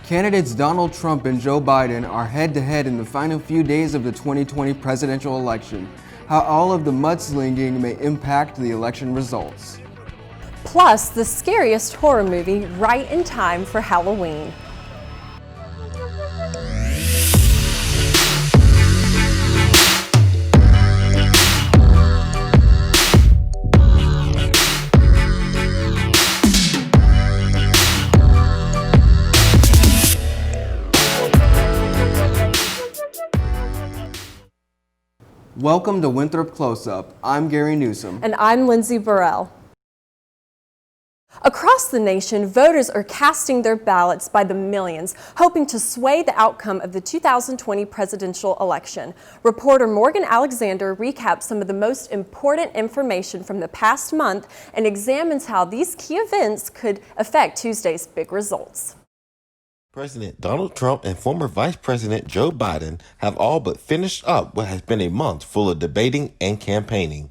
Candidates Donald Trump and Joe Biden are head-to-head in the final few days of the 2020 presidential election. How all of the mudslinging may impact the election results. Plus, the scariest horror movie right in time for Halloween. Welcome to Winthrop Close Up. I'm Gary Newsom. And I'm Lindsay Burrell. Across the nation, voters are casting their ballots by the millions, hoping to sway the outcome of the 2020 presidential election. Reporter Morgan Alexander recaps some of the most important information from the past month and examines how these key events could affect Tuesday's big results. President Donald Trump and former Vice President Joe Biden have all but finished up what has been a month full of debating and campaigning.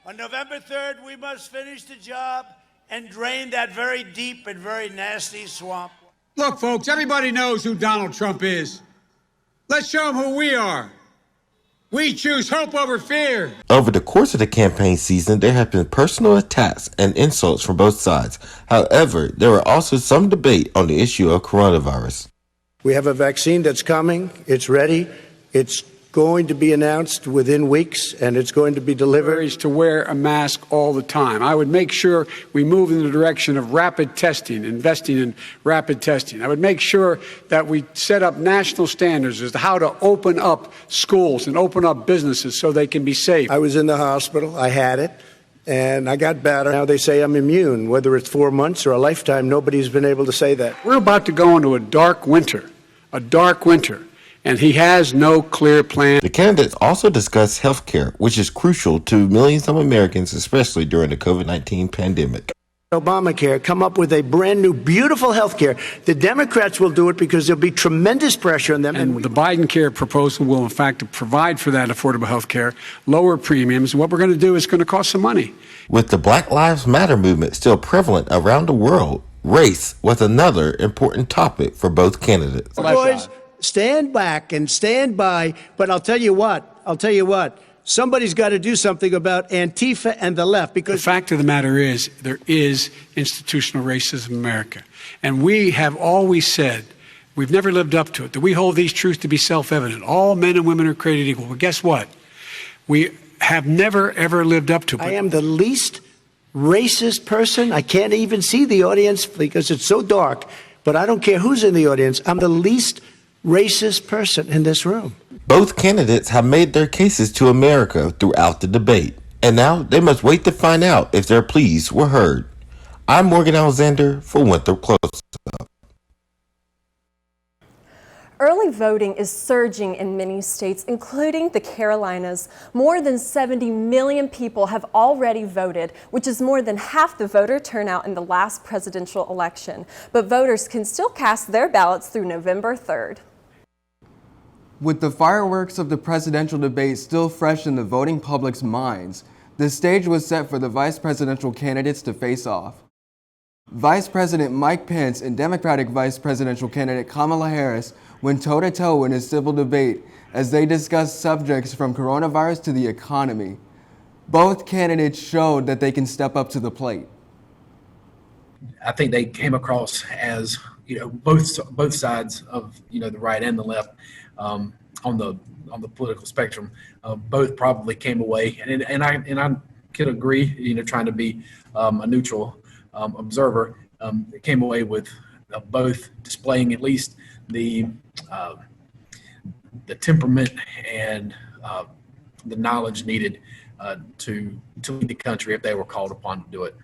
On November 3rd, we must finish the job and drain that very deep and very nasty swamp. Look, folks, everybody knows who Donald Trump is. Let's show them who we are. We choose hope over fear. Over the course of the campaign season, there have been personal attacks and insults from both sides. However, there were also some debate on the issue of coronavirus. We have a vaccine that's coming. It's ready. It's going to be announced within weeks, and it's going to be delivered. Is to wear a mask all the time. I would make sure we move in the direction of rapid testing, investing in rapid testing. I would make sure that we set up national standards as to how to open up schools and open up businesses so they can be safe. I was in the hospital. I had it, and I got better. Now they say I'm immune. Whether it's 4 months or a lifetime, nobody's been able to say that. We're about to go into a dark winter, and he has no clear plan. The candidates also discussed health care, which is crucial to millions of Americans, especially during the COVID-19 pandemic. Obamacare, come up with a brand new, beautiful health care. The Democrats will do it because there'll be tremendous pressure on them. And the Biden care proposal will, in fact, provide for that affordable health care, lower premiums. What we're going to do is going to cost some money. With the Black Lives Matter movement still prevalent around the world, race was another important topic for both candidates. Boys, stand back and stand by, but I'll tell you what, somebody's got to do something about Antifa and the left, because the fact of the matter is there is institutional racism in America. And we have always said, we've never lived up to it, that we hold these truths to be self-evident. All men and women are created equal. Well, guess what? We have never, ever lived up to it. I am the least racist person. I can't even see the audience because it's so dark, but I don't care who's in the audience. I'm the least racist person in this room. Both candidates have made their cases to America throughout the debate, and now they must wait to find out if their pleas were heard. I'm Morgan Alexander for Winthrop Close Up. Early voting is surging in many states, including the Carolinas. More than 70 million people have already voted, which is more than half the voter turnout in the last presidential election. But voters can still cast their ballots through November 3rd. With the fireworks of the presidential debate still fresh in the voting public's minds, the stage was set for the vice presidential candidates to face off. Vice President Mike Pence and Democratic Vice Presidential candidate Kamala Harris went toe-to-toe in a civil debate as they discussed subjects from coronavirus to the economy. Both candidates showed that they can step up to the plate. I think they came across as, both sides of, the right and the left on the political spectrum. Both probably came away, and I could agree, trying to be a neutral observer, came away with both displaying at least the temperament and the knowledge needed to lead the country if they were called upon to do it.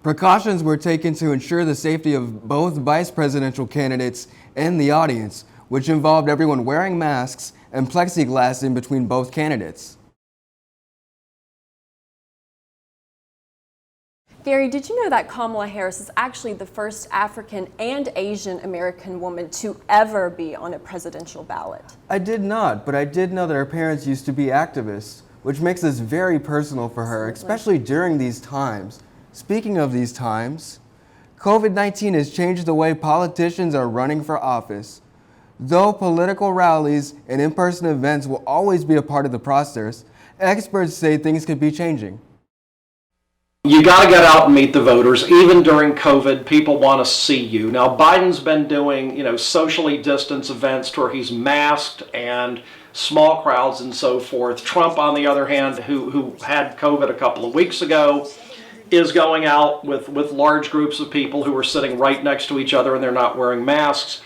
Precautions were taken to ensure the safety of both vice presidential candidates and the audience, which involved everyone wearing masks and plexiglass in between both candidates. Gary, did you know that Kamala Harris is actually the first African and Asian American woman to ever be on a presidential ballot? I did not, but I did know that her parents used to be activists, which makes this very personal for her, especially during these times. Speaking of these times, COVID-19 has changed the way politicians are running for office. Though political rallies and in-person events will always be a part of the process, experts say things could be changing. You got to get out and meet the voters. Even during COVID, people want to see you. Now, Biden's been doing, socially distanced events where he's masked and small crowds and so forth. Trump, on the other hand, who had COVID a couple of weeks ago, is going out with large groups of people who are sitting right next to each other and they're not wearing masks.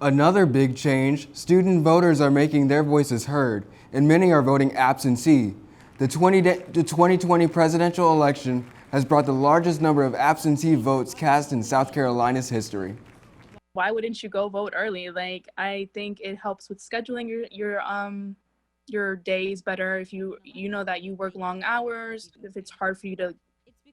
Another big change, student voters are making their voices heard, and many are voting absentee. The 2020 presidential election has brought the largest number of absentee votes cast in South Carolina's history. Why wouldn't you go vote early? I think it helps with scheduling your days better. If you know that you work long hours, if it's hard for you to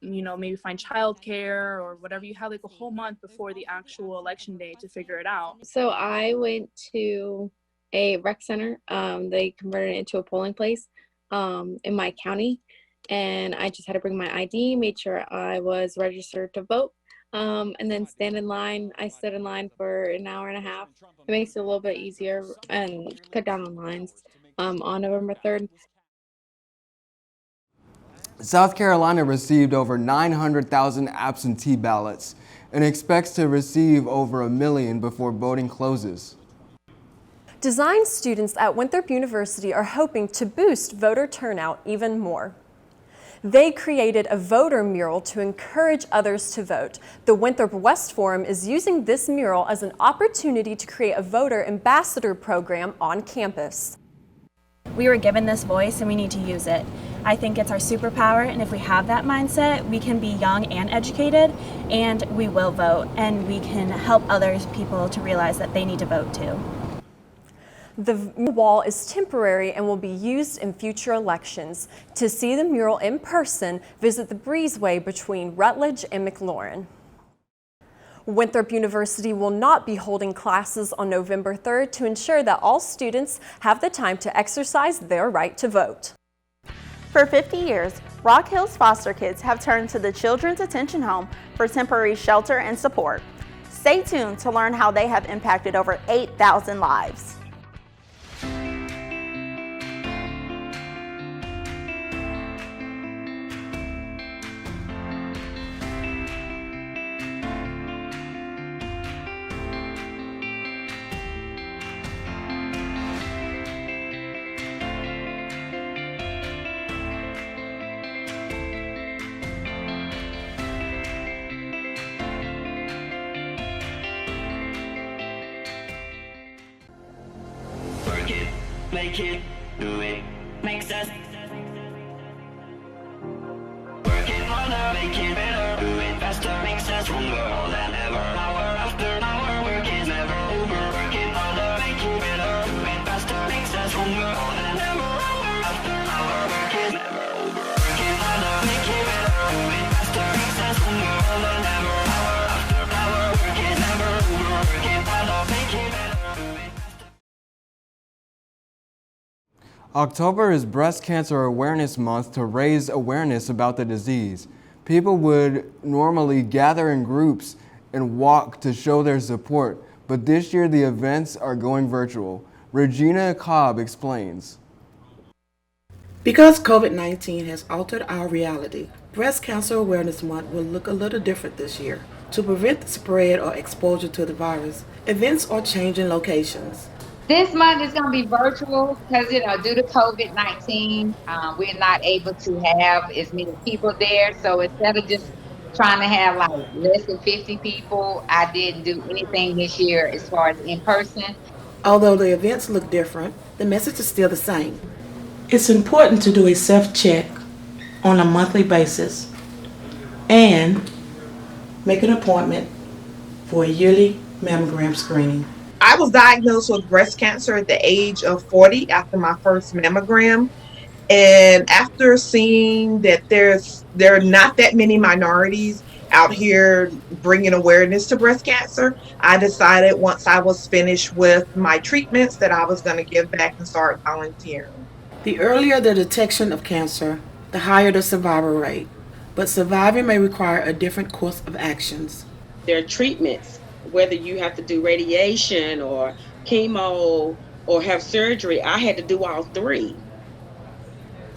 maybe find childcare or whatever, you have a whole month before the actual election day to figure it out. So I went to a rec center. They converted it into a polling place in my county, and I just had to bring my ID, made sure I was registered to vote, and then stand in line. I stood in line for an hour and a half. It makes it a little bit easier and cut down on lines on November 3rd. South Carolina received over 900,000 absentee ballots and expects to receive over 1 million before voting closes. Design students at Winthrop University are hoping to boost voter turnout even more. They created a voter mural to encourage others to vote. The Winthrop West Forum is using this mural as an opportunity to create a voter ambassador program on campus. We were given this voice and we need to use it. I think it's our superpower, and if we have that mindset, we can be young and educated, and we will vote, and we can help other people to realize that they need to vote too. The wall is temporary and will be used in future elections. To see the mural in person, visit the breezeway between Rutledge and McLaurin. Winthrop University will not be holding classes on November 3rd to ensure that all students have the time to exercise their right to vote. For 50 years, Rock Hills foster kids have turned to the Children's Attention Home for temporary shelter and support. Stay tuned to learn how they have impacted over 8,000 lives. Make it, do it, makes us work it harder, make it better, do it faster, makes us stronger more than ever. Hour after hour, work is never over. Work it harder, make it better, do it faster, makes us stronger more than ever. Hour after hour, work is never over. Work it harder, make it better, do it faster, makes us stronger more than ever. Hour after hour, work is never over. Work it harder, make it better, do it faster. October is Breast Cancer Awareness Month to raise awareness about the disease. People would normally gather in groups and walk to show their support, but this year the events are going virtual. Regina Cobb explains. Because COVID-19 has altered our reality, Breast Cancer Awareness Month will look a little different this year. To prevent the spread or exposure to the virus, events are changing locations. This month is going to be virtual because, due to COVID-19, we're not able to have as many people there. So instead of just trying to have less than 50 people, I didn't do anything this year as far as in person. Although the events look different, the message is still the same. It's important to do a self-check on a monthly basis and make an appointment for a yearly mammogram screening. I was diagnosed with breast cancer at the age of 40 after my first mammogram. And after seeing that there are not that many minorities out here bringing awareness to breast cancer, I decided once I was finished with my treatments that I was going to give back and start volunteering. The earlier the detection of cancer, the higher the survival rate. but surviving may require a different course of actions. There are treatments, whether you have to do radiation or chemo or have surgery. I had to do all three.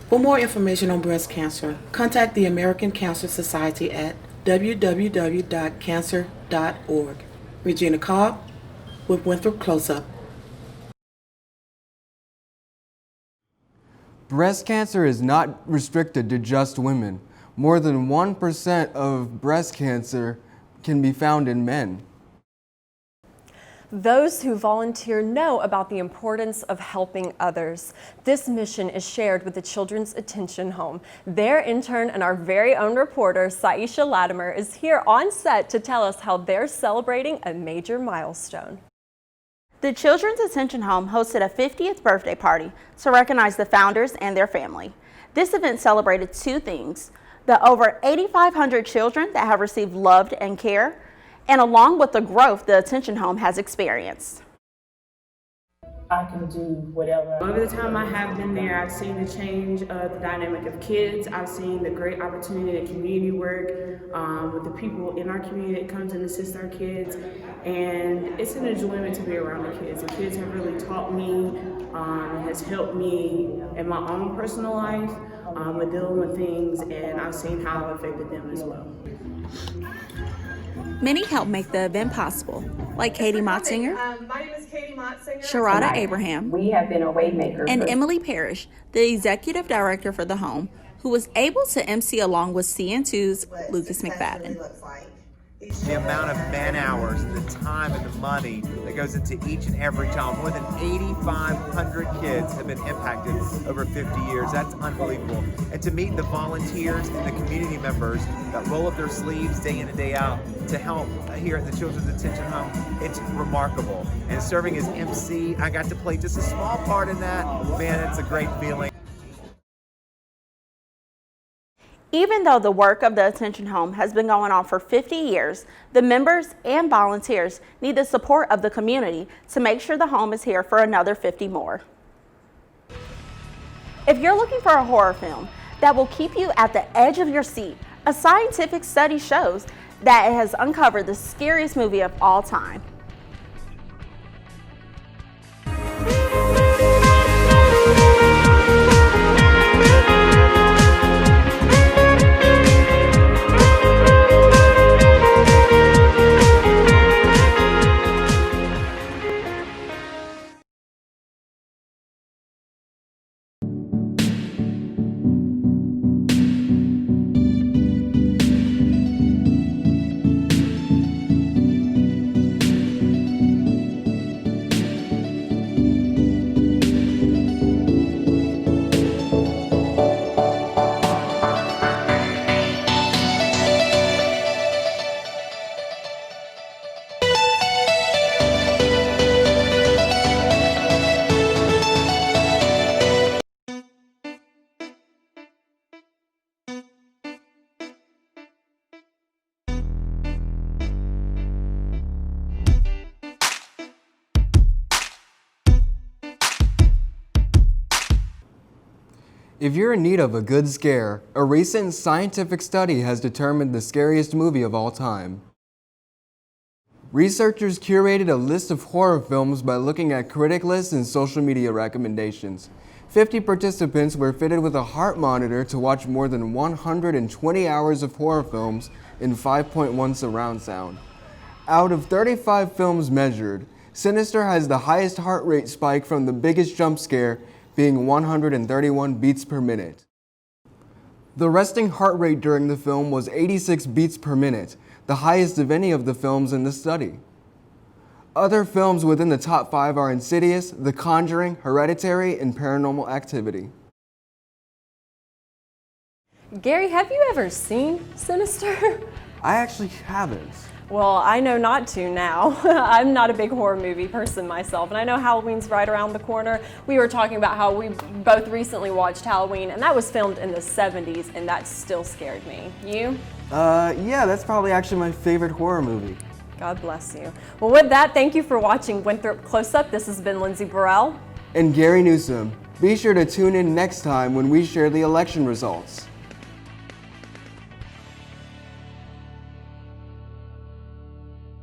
For more information on breast cancer, contact the American Cancer Society at www.cancer.org. Regina Cobb with Winthrop Close Up. Breast cancer is not restricted to just women. More than 1% of breast cancer can be found in men. Those who volunteer know about the importance of helping others. This mission is shared with the Children's Attention Home. Their intern and our very own reporter, Saisha Latimer, is here on set to tell us how they're celebrating a major milestone. The Children's Attention Home hosted a 50th birthday party to recognize the founders and their family. This event celebrated two things: the over 8,500 children that have received love and care, and along with the growth the Attention Home has experienced. I can do whatever. Over the time I have been there, I've seen the change of the dynamic of kids. I've seen the great opportunity in community work with the people in our community that come to assist our kids. And it's an enjoyment to be around the kids. The kids have really taught me, has helped me in my own personal life with dealing with things, and I've seen how it affected them as well. Many helped make the event possible, like Katie Motzinger, My name is Katie Motzinger. Sharada Abraham, We have been a waymaker. and Emily Parrish, the executive director for the home, who was able to MC along with CN2's Lucas McFadden. The amount of man hours, the time and the money that goes into each and every child. More than 8,500 kids have been impacted over 50 years. That's unbelievable. And to meet the volunteers and the community members that roll up their sleeves day in and day out to help here at the Children's Attention Home, it's remarkable. And serving as MC, I got to play just a small part in that. Man, it's a great feeling. Even though the work of the Attention Home has been going on for 50 years, the members and volunteers need the support of the community to make sure the home is here for another 50 more. If you're looking for a horror film that will keep you at the edge of your seat, a scientific study shows that it has uncovered the scariest movie of all time. If you're in need of a good scare, a recent scientific study has determined the scariest movie of all time. Researchers curated a list of horror films by looking at critic lists and social media recommendations. 50 participants were fitted with a heart monitor to watch more than 120 hours of horror films in 5.1 surround sound. Out of 35 films measured, Sinister has the highest heart rate spike from the biggest jump scare, being 131 beats per minute. The resting heart rate during the film was 86 beats per minute, the highest of any of the films in the study. Other films within the top 5 are Insidious, The Conjuring, Hereditary, and Paranormal Activity. Gary, have you ever seen Sinister? I actually haven't. Well, I know not to now. I'm not a big horror movie person myself, and I know Halloween's right around the corner. We were talking about how we both recently watched Halloween, and that was filmed in the 70s, and that still scared me. You? Yeah, that's probably actually my favorite horror movie. God bless you. Well, with that, thank you for watching Winthrop Close Up. This has been Lindsay Burrell. And Gary Newsom. Be sure to tune in next time when we share the election results.